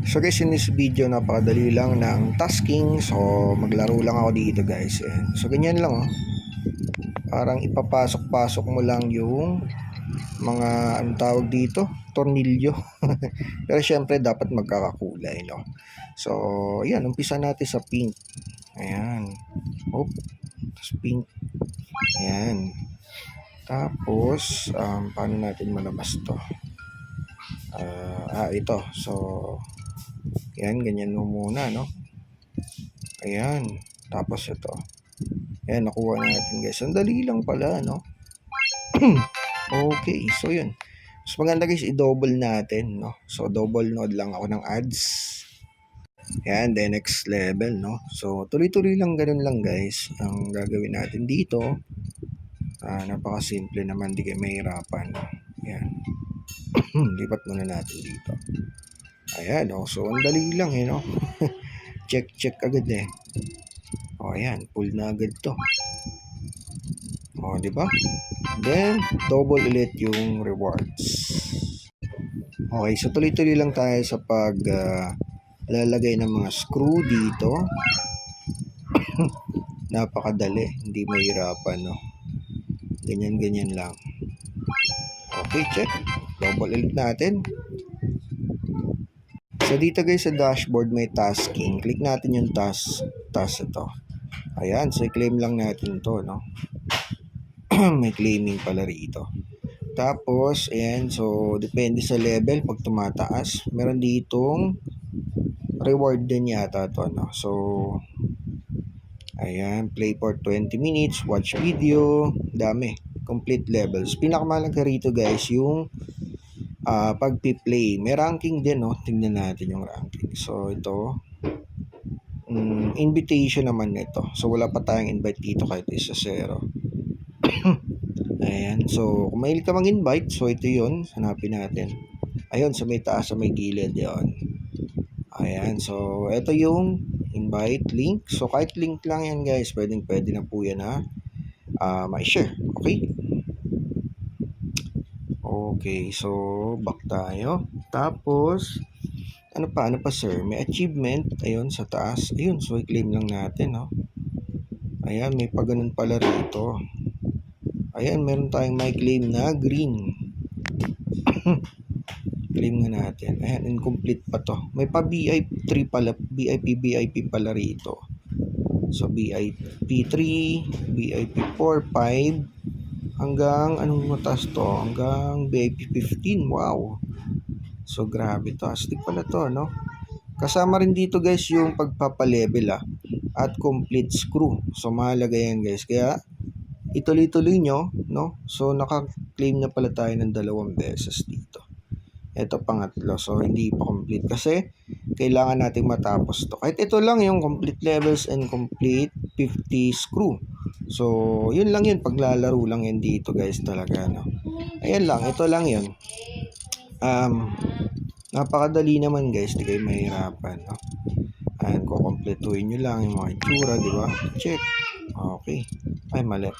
So guys, in this video, napakadali lang ng tasking. So maglaro lang ako dito guys. So ganyan lang oh. Parang ipapasok-pasok mo lang yung mga anong tawag dito, tornilyo. Pero syempre dapat magkakakulay, no. So ayan, umpisa natin sa pink. Ayan. Oh, tapos pink. Ayan. Tapos paano natin malabas to? Ito. So ayan, ganyan mo muna, no. Ayan. Tapos ito. Ayan, nakuha natin guys. Ang dali lang pala, no. Okay, so yun. Mas maganda guys, i-double natin, no. So double node lang ako ng ads. Ayan, then next level, no. So tuloy-tuloy lang, ganun lang guys. Ang gagawin natin dito, napaka-simple naman, di kayo mahirapan. Ayan. Lipat muna natin dito. Ayan, oh. So ang dali lang, no. Check agad eh. O, ayan, full na agad to. O, di ba? Then, double ulit yung rewards. Okay, so tuloy-tuloy lang tayo sa pag lalagay ng mga screw dito. Napakadali, hindi mahirapan, no? Ganyan lang. Okay, check. Double ulit natin. So, dito guys sa dashboard may tasking. Click natin yung task ito. Ayan, so i-claim lang natin to, no? May claiming pala rito. Tapos, ayan, so depende sa level pag tumataas. Meron ditong reward din yata to, no? So, ayan, play for 20 minutes, watch video, dami, complete levels. Pinakamalaga rito guys, yung pag-play. May ranking din, no? Tingnan natin yung ranking. So, ito, invitation naman nito. So, wala pa tayong invite dito kahit isa 0. Ayan, so kung mahilig ka mag-invite, so ito yun, hanapin natin. Ayun, sa may taas, sa may gilid yun. Ayan, so ito yung invite link. So kahit link lang yan guys, pwede na po yan ha. Ma-share, okay? Okay, so back tayo. Tapos, ano pa sir? May achievement, ayun, sa taas. Ayun, so i-claim lang natin, no? Ayan, may paganon pala rito. Ayan, meron tayong may claim na green. Claim nga natin. Ayan, incomplete pa to. May pa VIP 3 pala, VIP pala rito. So, VIP 3, VIP 4, 5, hanggang, anong mataas to? Hanggang VIP 15. Wow. So, grabe to. Astig pala to, no? Kasama rin dito guys yung pagpapalevel at complete screw. So, mahalaga yan guys. Kaya, ituloy-tuloy nyo, no? So, naka-claim na pala tayo ng 2 beses dito. Ito pangatlo. So, hindi pa complete kasi kailangan nating matapos to. Kahit ito lang yung complete levels and complete 50 screw. So, yun lang yun. Paglalaro lang yan dito guys talaga, no? Ayan lang. Ito lang yun. Napakadali naman guys. Di kayo mahirapan, no? Ayan, kukompletuhin nyo lang yung mga itsura, di ba? Check. Okay. Ay, mali.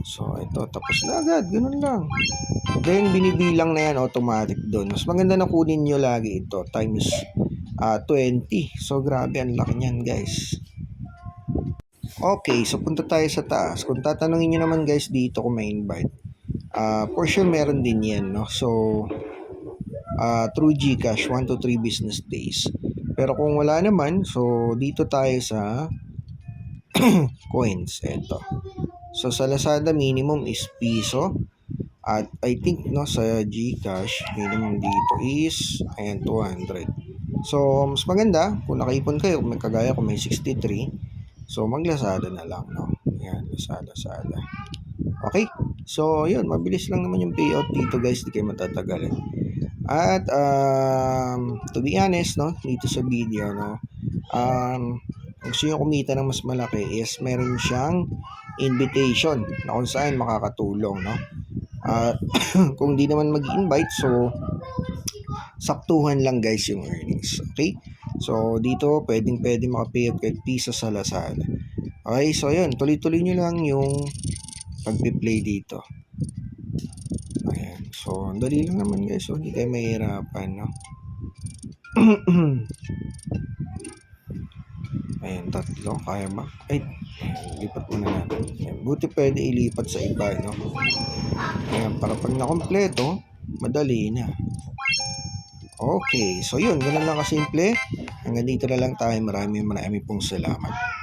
So, ito, tapos na agad, ganun lang. Then, binibilang na yan automatic doon. Mas maganda na kunin nyo lagi ito, times 20. So, grabe, ang laki niyan, guys. Okay, so punta tayo sa taas. Kung tatanungin nyo naman, guys, dito kung may invite. For sure, meron din yan, no? So, through GCash, 1 to 3 business days. Pero kung wala naman, so, dito tayo sa coins, ito. So, sa Lazada, minimum is piso. At I think, no, sa GCash, minimum dito is, ayan, 200. So, mas maganda, kung nakaipon kayo, may kagaya kung may 63, so, mag-Lazada na lang, no? Ayan, Lazada. Okay? So, yun, mabilis lang naman yung payout dito, guys. Di kayo matatagal. At, to be honest, no, dito sa video, no, kung gusto nyo kumita ng mas malaki is meron siyang invitation na kung saan makakatulong, no? Kung di naman mag-invite, so saktuhan lang guys yung earnings. Okay? So dito pwedeng maka-pay up kahit piso sa Lazada. Okay, so yun, tuloy-tuloy nyo lang yung pag-play dito. Ayan, so dali lang naman guys, so hindi kayo mahirapan, no? Ayan, tatlo. Kaya ba? Ay, lipat muna natin. Ayan, buti pwede ilipat sa iba, no? Ayan, para pag nakompleto, madali na. Okay, so yun, ganun lang kasimple. Hanggang dito na lang tayo. Maraming pong salamat.